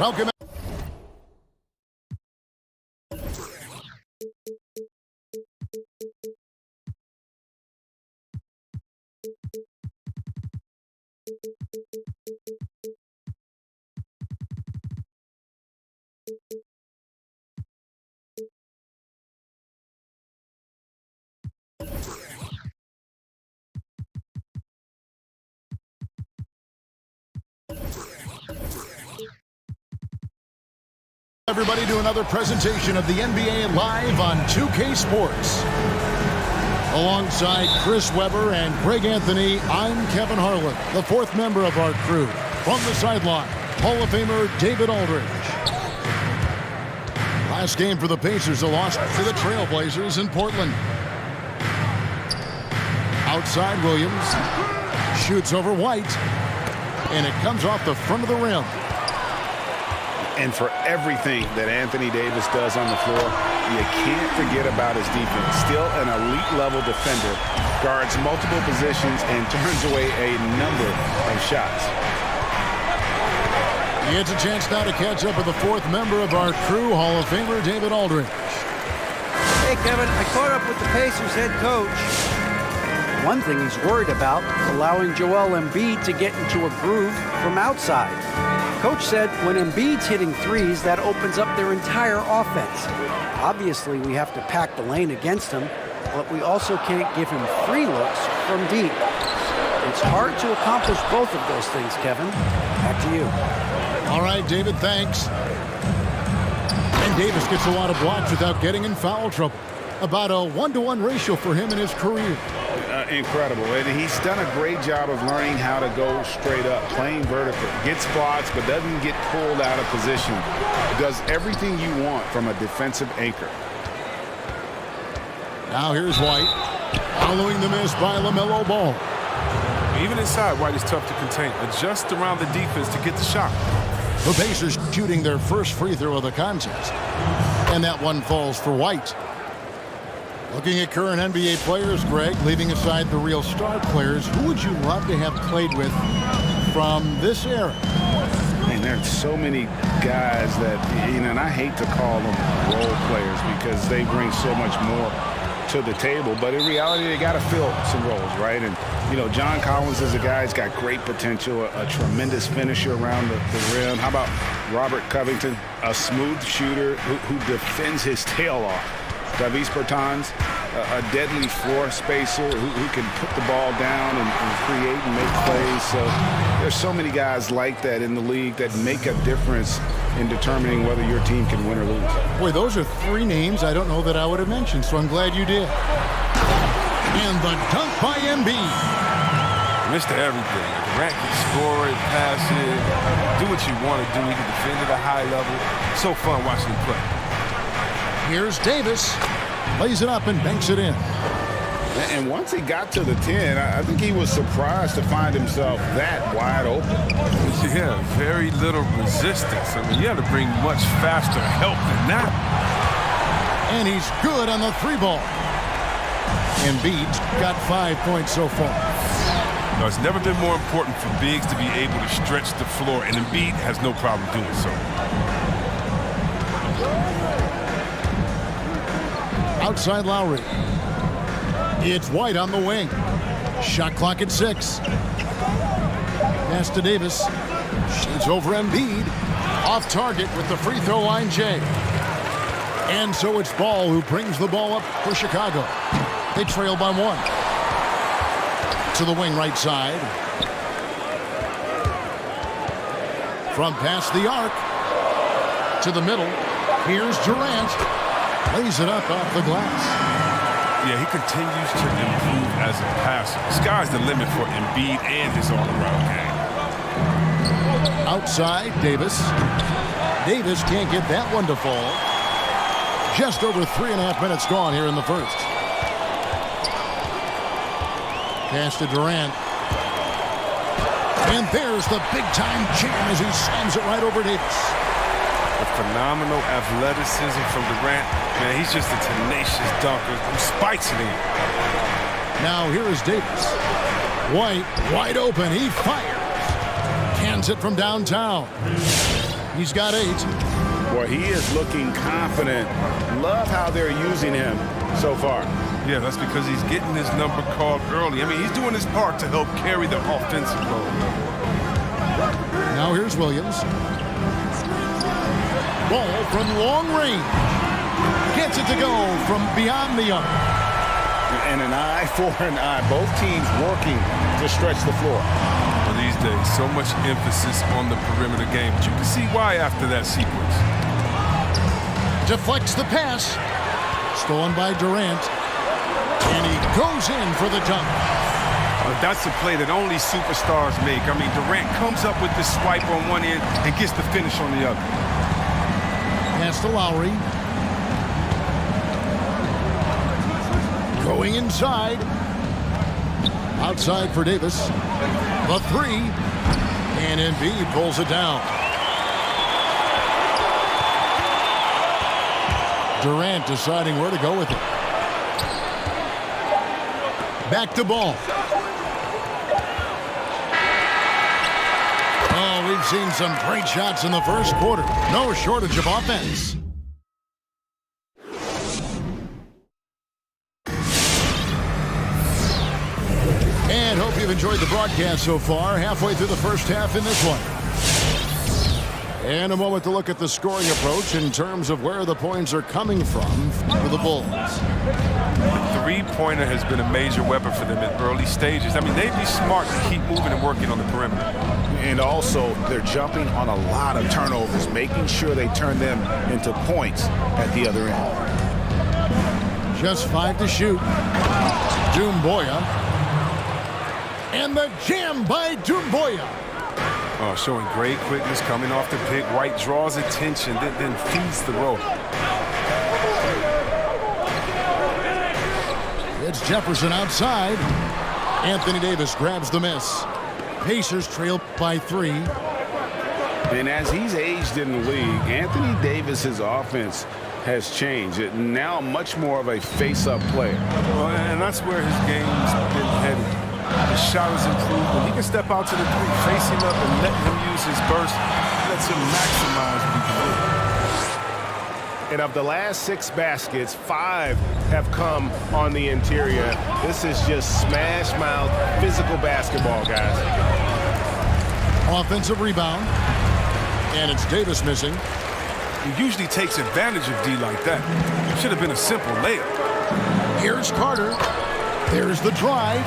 Welcome. Everybody to another presentation of the NBA live on 2K Sports. Alongside Chris Webber and Greg Anthony, I'm Kevin Harlan, the fourth member of our crew. From the sideline, Hall of Famer David Aldridge. Last game for the Pacers, a loss to the Trailblazers in Portland. Outside Williams, shoots over White, and it comes off the front of the rim. And for everything that Anthony Davis does on the floor, you can't forget about his defense. Still an elite-level defender, guards multiple positions, and turns away a number of shots. He gets a chance now to catch up with the fourth member of our crew, Hall of Famer David Aldridge. Hey, Kevin, I caught up with the Pacers head coach. One thing he's worried about, allowing Joel Embiid to get into a groove from outside. Coach said when Embiid's hitting threes, that opens up their entire offense. Obviously, we have to pack the lane against him, but we also can't give him free looks from deep. It's hard to accomplish both of those things, Kevin. Back to you. All right, David, thanks. And Davis gets a lot of blocks without getting in foul trouble. About a 1-to-1 ratio for him in his career. Incredible. And he's done a great job of learning how to go straight up, playing vertical. Gets blocks, but doesn't get pulled out of position. Does everything you want from a defensive anchor. Now here's White. Following the miss by LaMelo Ball. Even inside, White is tough to contain. Adjust around the defense to get the shot. The Pacers shooting their first free throw of the contest. And that one falls for White. Looking at current NBA players, Greg, leaving aside the real star players, who would you love to have played with from this era? And there's so many guys that, and I hate to call them role players because they bring so much more to the table. But in reality, they got to fill some roles, right? And, John Collins is a guy who's got great potential, a tremendous finisher around the rim. How about Robert Covington, a smooth shooter who defends his tail off? Davis Bertans, a deadly floor spacer who can put the ball down and create and make plays. So there's so many guys like that in the league that make a difference in determining whether your team can win or lose. Boy, those are three names I don't know that I would have mentioned, so I'm glad you did. And the dunk by Embiid. Mr. Everything. Durant can score it, pass it, do what you want to do. He can defend at a high level. So fun watching him play. Here's Davis. Lays it up and banks it in. And once he got to the 10, I think he was surprised to find himself that wide open. Yeah, very little resistance. I mean, you have to bring much faster help than that. And he's good on the three ball. Embiid's got 5 points so far. No, it's never been more important for bigs to be able to stretch the floor, and Embiid has no problem doing so. Outside Lowry. It's White on the wing. Shot clock at 6. Pass to Davis. Shoots over Embiid. Off target with the free throw line, Jay. And so it's Ball who brings the ball up for Chicago. They trail by 1. To the wing right side. From past the arc. To the middle. Here's Durant. Lays it up off the glass. Yeah, he continues to improve as a passer. Sky's the limit for Embiid and his all-around game. Outside, Davis. Davis can't get that one to fall. Just over 3.5 minutes gone here in the first. Pass to Durant. And there's the big-time jam as he slams it right over Davis. The phenomenal athleticism from Durant. Man, he's just a tenacious dunker who spikes it in. Now here is Davis. White, wide open. He fires. Cans it from downtown. He's got 8. Boy, he is looking confident. Love how they're using him so far. Yeah, that's because he's getting his number called early. I mean, he's doing his part to help carry the offensive load. Now here's Williams. Ball from long range. Gets it to go from beyond the arc. And an eye for an eye. Both teams working to stretch the floor. Well, these days, so much emphasis on the perimeter game. But you can see why after that sequence. Deflects the pass. Stolen by Durant. And he goes in for the dunk. That's a play that only superstars make. I mean, Durant comes up with the swipe on one end and gets the finish on the other. Pass to Lowry. Going inside. Outside for Davis. The 3. And Embiid pulls it down. Durant deciding where to go with it. Back to Ball. Oh, we've seen some great shots in the first quarter. No shortage of offense. And hope you've enjoyed the broadcast so far. Halfway through the first half in this one. And a moment to look at the scoring approach in terms of where the points are coming from for the Bulls. The three-pointer has been a major weapon for them in early stages. I mean, they'd be smart to keep moving and working on the perimeter. And also, they're jumping on a lot of turnovers, making sure they turn them into points at the other end. Just 5 to shoot. Doumbouya. And the jam by Doumbouya. Oh, showing great quickness coming off the pick. White draws attention, then feeds the rope. It's Jefferson outside. Anthony Davis grabs the miss. Pacers trail by 3. And as he's aged in the league, Anthony Davis's offense has changed. Now much more of a face-up player. Well, and that's where his game's been headed. His shot has improved. When he can step out to the 3, facing up and letting him use his burst, lets him maximize what he can do. And of the last 6 baskets, 5 have come on the interior. This is just smash mouth physical basketball, guys. Offensive rebound. And it's Davis missing. He usually takes advantage of D like that. It should have been a simple layup. Here's Carter. There's the drive.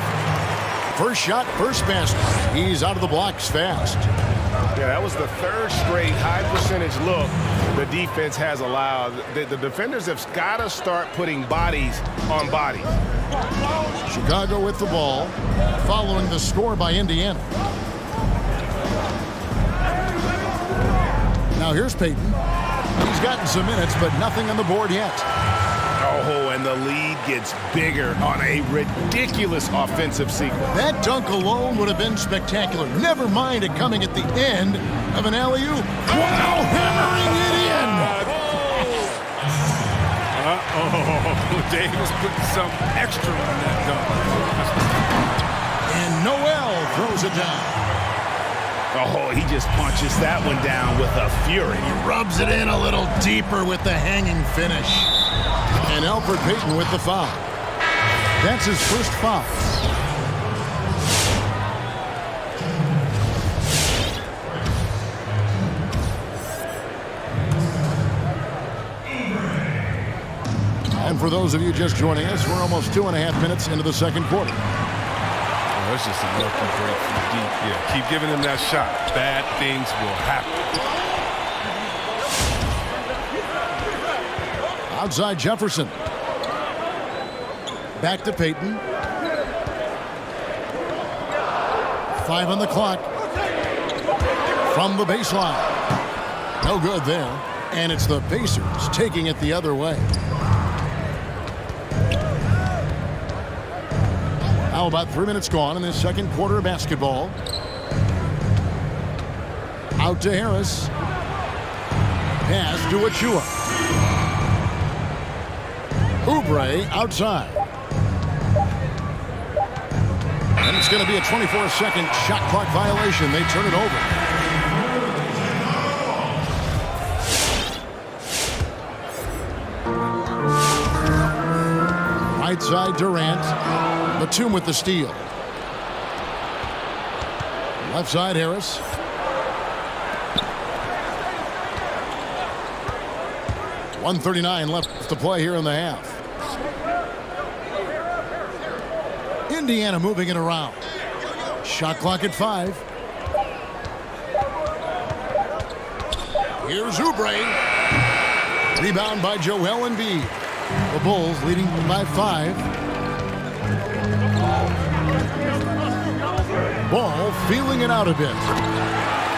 First shot, first basket. He's out of the blocks fast. Yeah, that was the 3rd straight high percentage look the defense has allowed. The defenders have got to start putting bodies on bodies. Chicago with the ball, following the score by Indiana. Now here's Payton. He's gotten some minutes, but nothing on the board yet. Oh, and the lead gets bigger on a ridiculous offensive sequence. That dunk alone would have been spectacular. Never mind it coming at the end of an alley-oop. Wow, hammering it in! Oh, Davis putting some extra on that dunk. And Noel throws it down. Oh, he just punches that one down with a fury. He rubs it in a little deeper with the hanging finish. And Elfrid Payton with the foul. That's his first foul. And for those of you just joining us, we're almost 2.5 minutes into the second quarter. Oh, that's just a lucky break from deep. Yeah, keep giving him that shot. Bad things will happen. Outside Jefferson. Back to Payton. 5 on the clock. From the baseline. No good there. And it's the Pacers taking it the other way. Now about 3 minutes gone in this second quarter of basketball. Out to Harris. Pass to Achua. Oubre outside. And it's going to be a 24-second shot clock violation. They turn it over. Right side Durant. Batum with the steal. Left side Harris. .139 left to play here in the half. Indiana moving it around. Shot clock at 5. Here's Oubre. Rebound by Joel Embiid. The Bulls leading by 5. Ball feeling it out a bit.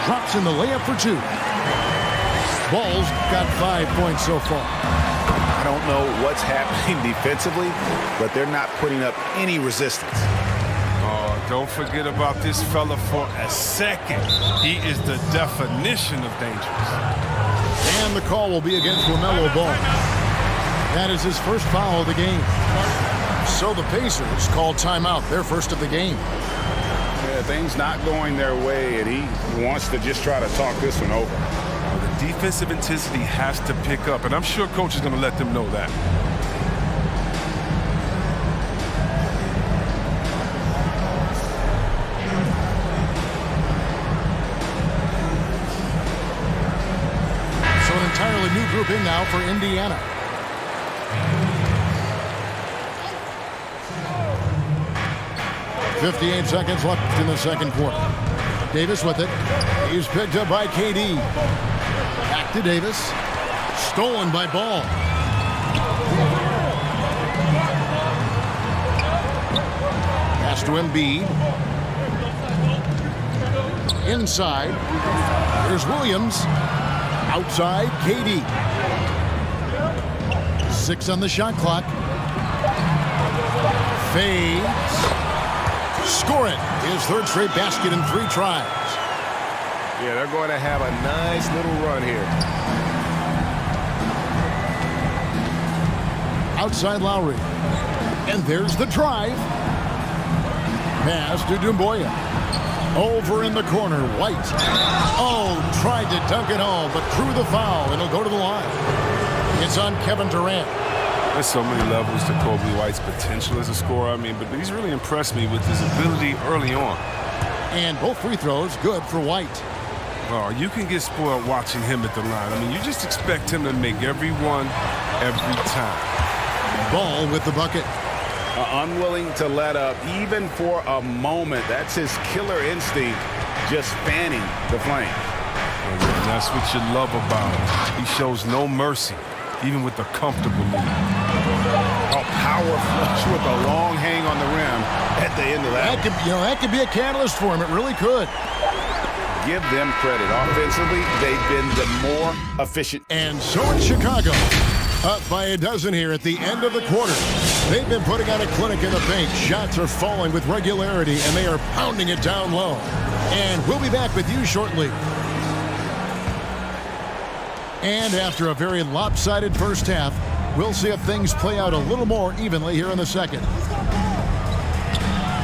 Drops in the layup for 2. Ball's got 5 points so far. I don't know what's happening defensively, but they're not putting up any resistance. Oh, don't forget about this fella for a second. He is the definition of dangerous. And the call will be against LaMelo Ball. That is his first foul of the game. So the Pacers call timeout, their first of the game. Yeah, things not going their way, and he wants to just try to talk this one over. Well, the defensive intensity has to pick up, and I'm sure coach is going to let them know that. So an entirely new group in now for Indiana. .58 seconds left in the second quarter. Davis with it. He's picked up by KD. Back to Davis. Stolen by Ball. Pass to Embiid. Inside. Here's Williams. Outside, KD. 6 on the shot clock. Fades. Score it. His third straight basket in 3 tries. Yeah, they're going to have a nice little run here. Outside Lowry. And there's the drive. Pass to Doumbouya. Over in the corner, White. Oh, tried to dunk it home, but drew the foul, and he'll go to the line. It's on Kevin Durant. There's so many levels to Kobe White's potential as a scorer. I mean, but he's really impressed me with his ability early on. And both free throws good for White. Oh, you can get spoiled watching him at the line. I mean, you just expect him to make every one, every time. Ball with the bucket. Unwilling to let up even for a moment. That's his killer instinct, just fanning the flame. Oh, yeah, and that's what you love about him. He shows no mercy, even with the comfortable lead. A power flush with a long hang on the rim at the end of that. That could be a catalyst for him. It really could. Give them credit. Offensively, they've been the more efficient. And so in Chicago, up by a dozen here at the end of the quarter. They've been putting on a clinic in the paint. Shots are falling with regularity, and they are pounding it down low. And we'll be back with you shortly. And after a very lopsided first half, We'll see if things play out a little more evenly here in the second.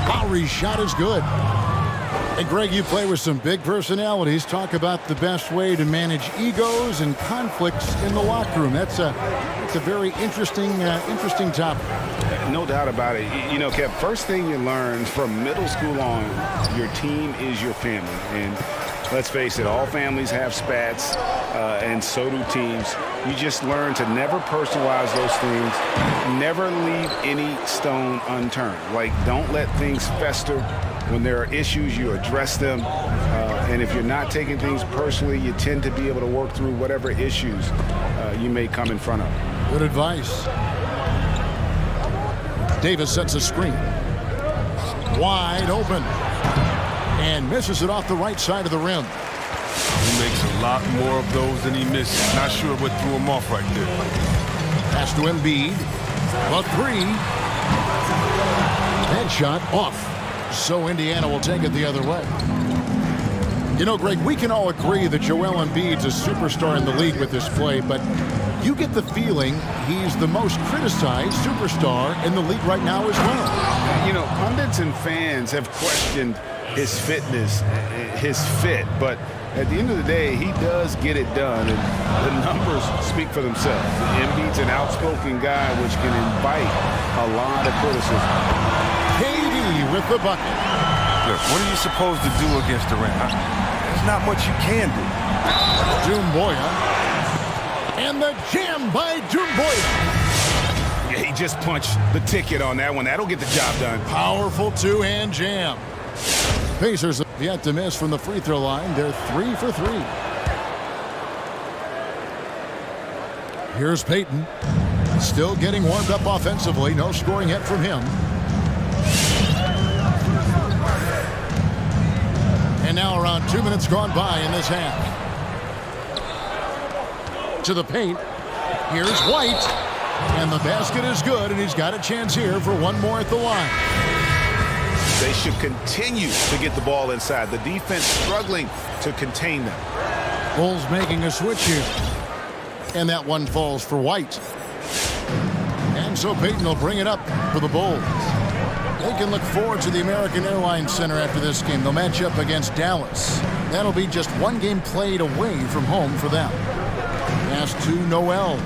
Lowry's shot is good. And Greg, you play with some big personalities. Talk about the best way to manage egos and conflicts in the locker room. That's a very interesting topic. No doubt about it. You know, Kev, first thing you learn from middle school on, your team is your family. And let's face it, all families have spats, and so do teams. You just learn to never personalize those things, never leave any stone unturned. Like, don't let things fester. When there are issues, you address them. And if you're not taking things personally, you tend to be able to work through whatever issues you may come in front of. Good advice. Davis sets a screen. Wide open. And misses it off the right side of the rim. He makes a lot more of those than he misses. Not sure what threw him off right there. Pass to Embiid. A three. Headshot off. So Indiana will take it the other way. You know, Greg, we can all agree that Joel Embiid's a superstar in the league with this play, but you get the feeling he's the most criticized superstar in the league right now as well. You know, pundits and fans have questioned his fitness, his fit, but at the end of the day, he does get it done, and the numbers speak for themselves. Embiid's an outspoken guy, which can invite a lot of criticism. KD with the bucket. Look, what are you supposed to do against Durant? There's not much you can do. Doumbouya. And the jam by Doumbouya. Yeah, he just punched the ticket on that one. That'll get the job done. Powerful two-hand jam. Pacers have yet to miss from the free throw line. They're 3 for 3. Here's Payton. Still getting warmed up offensively. No scoring hit from him. And now around 2 minutes gone by in this half. To the paint. Here's White. And the basket is good, and he's got a chance here for one more at the line. They should continue to get the ball inside. The defense struggling to contain them. Bulls making a switch here. And that one falls for White. And so Payton will bring it up for the Bulls. They can look forward to the American Airlines Center after this game. They'll match up against Dallas. That'll be just one game played away from home for them. Pass to Noel.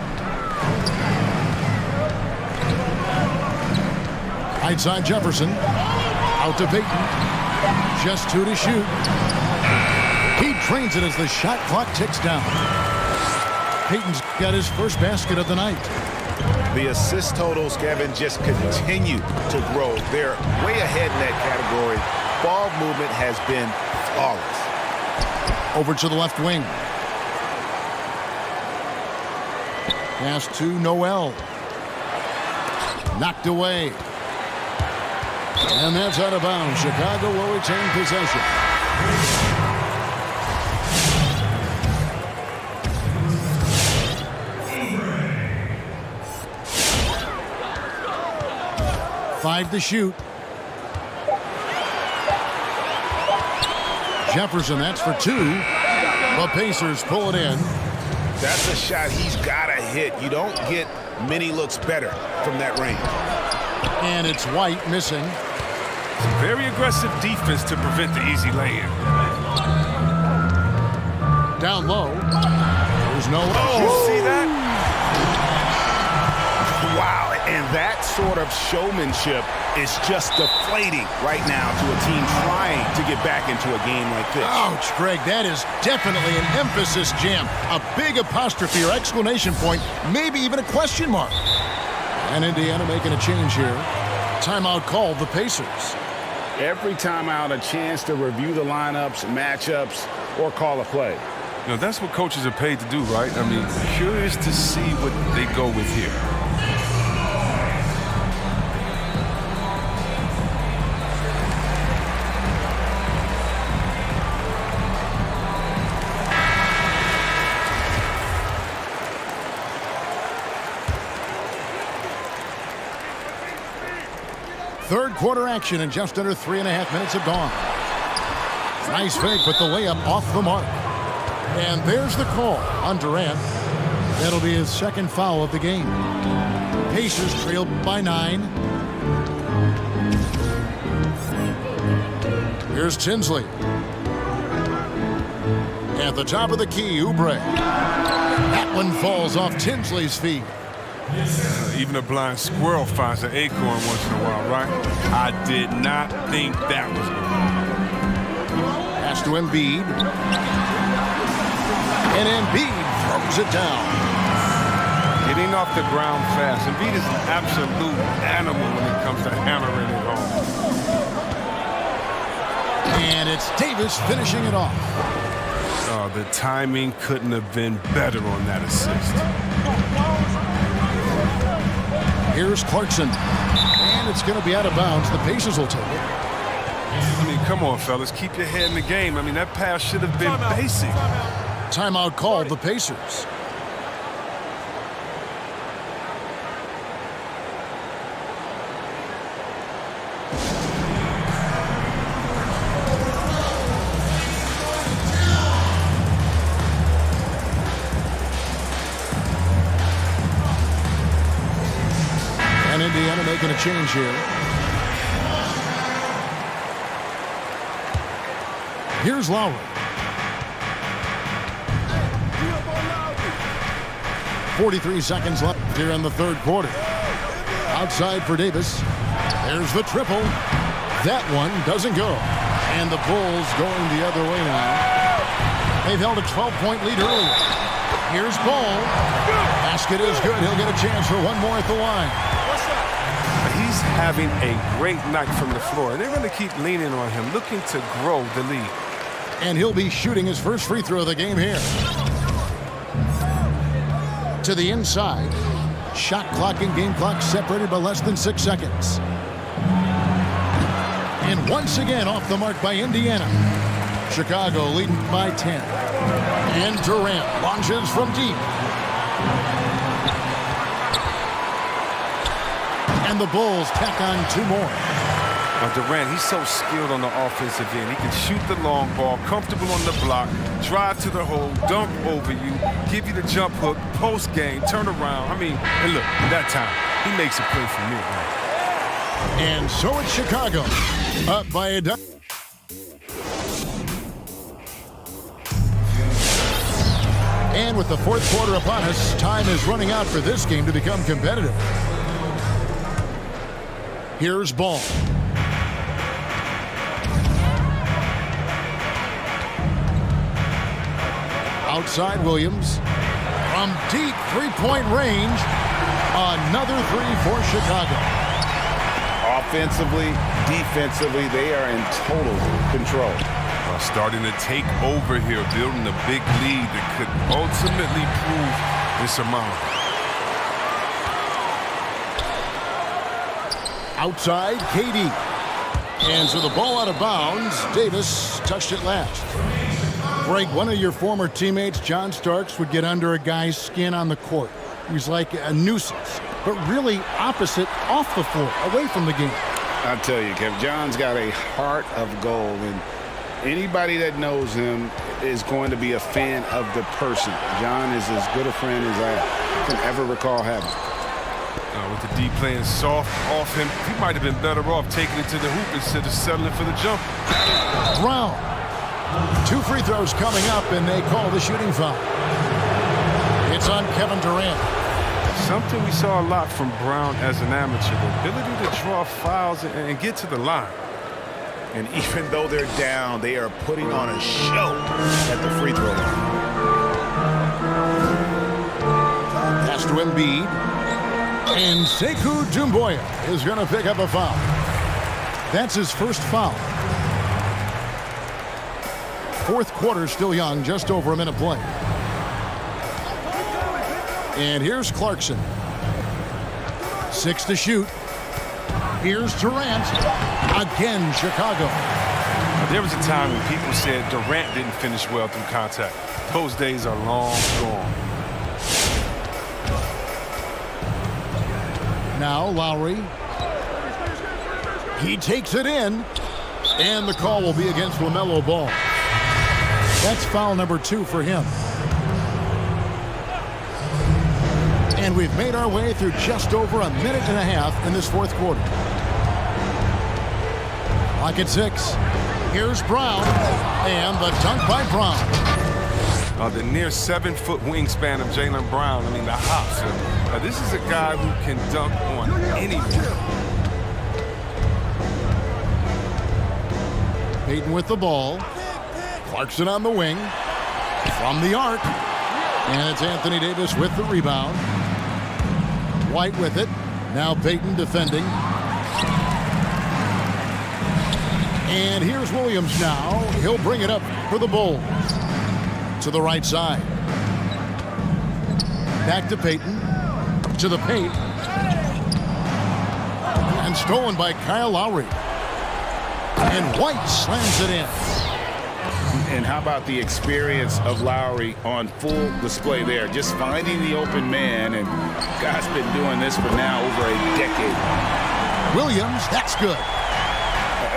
Right side Jefferson. Out to Payton. Just 2 to shoot. He drains it as the shot clock ticks down. Payton's got his first basket of the night. The assist totals, Kevin, just continue to grow. They're way ahead in that category. Ball movement has been flawless. Over to the left wing. Pass to Noel. Knocked away. And that's out of bounds. Chicago will retain possession. Five to shoot. Jefferson, that's for 2. The Pacers pull it in. That's a shot he's got to hit. You don't get many looks better from that range. And it's White missing. Very aggressive defense to prevent the easy lay-in. Down low. There's no... Oh, you see that? Wow, and that sort of showmanship is just deflating right now to a team trying to get back into a game like this. Ouch, Greg, that is definitely an emphasis jam. A big apostrophe or exclamation point, maybe even a question mark. And Indiana making a change here. Timeout called the Pacers. Every timeout, a chance to review the lineups, matchups, or call a play. You know, that's what coaches are paid to do, right? I mean, curious to see what they go with here. Third quarter action and just under 3.5 minutes have gone. Nice fake, but the layup off the mark. And there's the call on Durant. That'll be his second foul of the game. Pacers trail by 9. Here's Tinsley. At the top of the key, Oubre. That one falls off Tinsley's feet. Even a blind squirrel finds an acorn once in a while, right? I did not think that was going to happen. Pass to Embiid. And Embiid throws it down. Getting off the ground fast. Embiid is an absolute animal when it comes to hammering it home. And it's Davis finishing it off. Oh, the timing couldn't have been better on that assist. Here's Clarkson. And it's going to be out of bounds. The Pacers will take it. I mean, come on, fellas. Keep your head in the game. I mean, that pass should have been basic. Timeout called, the Pacers. And Indiana making a change here. Here's Lowry. 43 seconds left here in the third quarter. Outside for Davis. There's the triple. That one doesn't go. And the Bulls going the other way now. They've held a 12-point lead earlier. Here's Ball. Basket is good. He'll get a chance for one more at the line. He's having a great night from the floor. They're going to keep leaning on him, looking to grow the lead. And he'll be shooting his first free throw of the game here. To the inside. Shot clock and game clock separated by less than 6 seconds. And once again off the mark by Indiana. Chicago leading by 10. And Durant launches from deep. And the Bulls tack on 2 more. Now Durant, he's so skilled on the offensive end. He can shoot the long ball, comfortable on the block, drive to the hole, dunk over you, give you the jump hook, post game, turn around. I mean, and look, that time, he makes a play for me, man. And so it's Chicago, up by a dozen. And with the fourth quarter upon us, time is running out for this game to become competitive. Here's Ball. Outside Williams. From deep three-point range, another three for Chicago. Offensively, defensively, they are in total control. Starting to take over here, building a big lead that could ultimately prove insurmountable. Outside, KD. And so the ball out of bounds. Davis touched it last. Greg, one of your former teammates, John Starks, would get under a guy's skin on the court. He was like a nuisance, but really opposite off the floor, away from the game. I'll tell you, Kev, John's got a heart of gold, and anybody that knows him is going to be a fan of the person. John is as good a friend as I can ever recall having. With the D playing soft off him, he might have been better off taking it to the hoop instead of settling for the jump. Brown. 2 free throws coming up, and they call the shooting foul. It's on Kevin Durant. Something we saw a lot from Brown as an amateur, the ability to draw fouls and get to the line. And even though they're down, they are putting on a show at the free throw line. Pass to Embiid. And Sekou Doumbouya is going to pick up a foul. That's his first foul. Fourth quarter still young, just over a minute play. And here's Clarkson. 6 to shoot. Here's Durant. Again, Chicago. There was a time when people said Durant didn't finish well through contact. Those days are long gone. Now Lowry. He takes it in. And the call will be against LaMelo Ball. That's foul number 2 for him. And we've made our way through just over a minute and a half in this fourth quarter. Clock at 6. Here's Brown. And the dunk by Brown. The near 7-foot wingspan of Jaylen Brown. I mean, the hops. This is a guy who can dunk on anyone. Payton with the ball. Clarkson on the wing. From the arc. And it's Anthony Davis with the rebound. White with it. Now Payton defending. And here's Williams now. He'll bring it up for the Bulls. To the right side. Back to Payton. To the paint. And stolen by Kyle Lowry. And White slams it in. And how about the experience of Lowry on full display there? Just finding the open man, and guy's been doing this for now over a decade. Williams, that's good.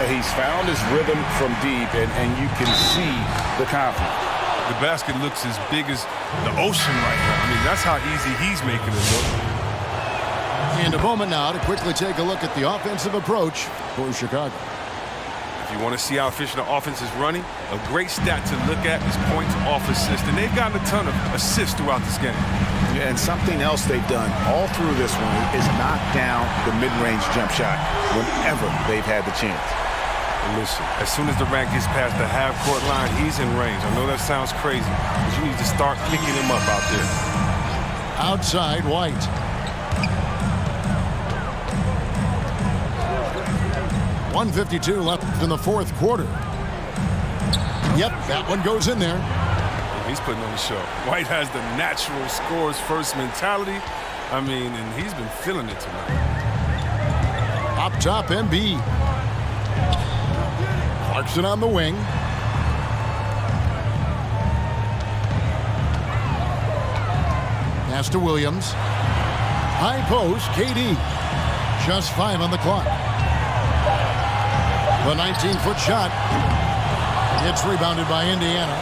He's found his rhythm from deep, and you can see the confidence. The basket looks as big as the ocean right now. I mean, that's how easy he's making it look. And a moment now to quickly take a look at the offensive approach for Chicago. If you want to see how efficient the offense is running, a great stat to look at is points off assist. And they've gotten a ton of assists throughout this game. Yeah, and something else they've done all through this one is knock down the mid-range jump shot whenever they've had the chance. And listen, as soon as Durant gets past the half-court line, he's in range. I know that sounds crazy, but you need to start picking him up out there. Outside, White. .152 left in the fourth quarter. Yep, that one goes in there. He's putting on the show. White has the natural scores first mentality. I mean, and he's been feeling it tonight. Up top, Embiid. Clarkson on the wing. Pass to Williams. High post, KD. Just 5 on the clock. The 19-foot shot. It's rebounded by Indiana.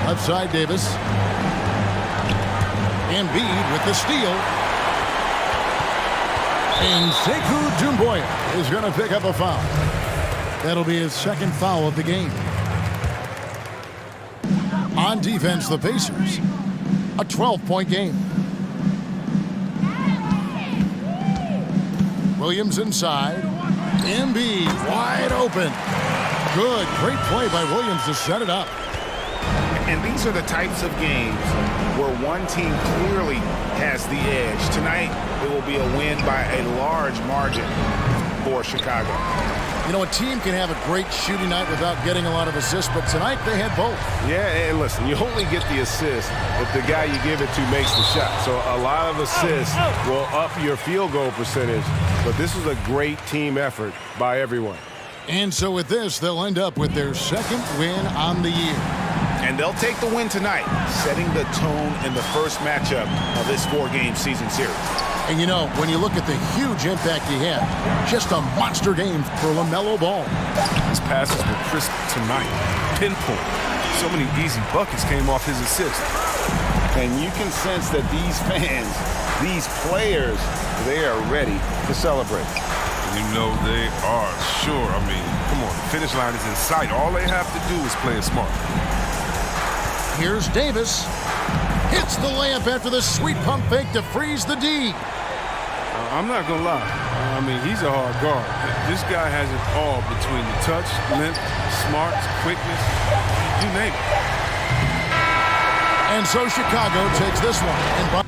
Left side, Davis. Embiid with the steal. And Sekou Doumbouya is going to pick up a foul. That'll be his second foul of the game. On defense, the Pacers. A 12-point game. Williams inside. Embiid wide open. Good. Great play by Williams to set it up. And these are the types of games where one team clearly has the edge. Tonight, it will be a win by a large margin for Chicago. You know, a team can have a great shooting night without getting a lot of assists, but tonight they had both. Yeah, and listen, you only get the assist if the guy you give it to makes the shot. So a lot of assists will up your field goal percentage, but this was a great team effort by everyone. And so with this, they'll end up with their second win on the year. And they'll take the win tonight, setting the tone in the first matchup of this 4-game season series. And you know, when you look at the huge impact he had, just a monster game for LaMelo Ball. His passes were crisp tonight. Pinpoint. So many easy buckets came off his assist. And you can sense that these fans, these players, they are ready to celebrate. You know they are, sure. I mean, come on, the finish line is in sight. All they have to do is play it smart. Here's Davis. Hits the layup after the sweet pump fake to freeze the D. I'm not going to lie. I mean, he's a hard guard. This guy has it all between the touch, length, smarts, quickness, you name it. And so Chicago takes this one. And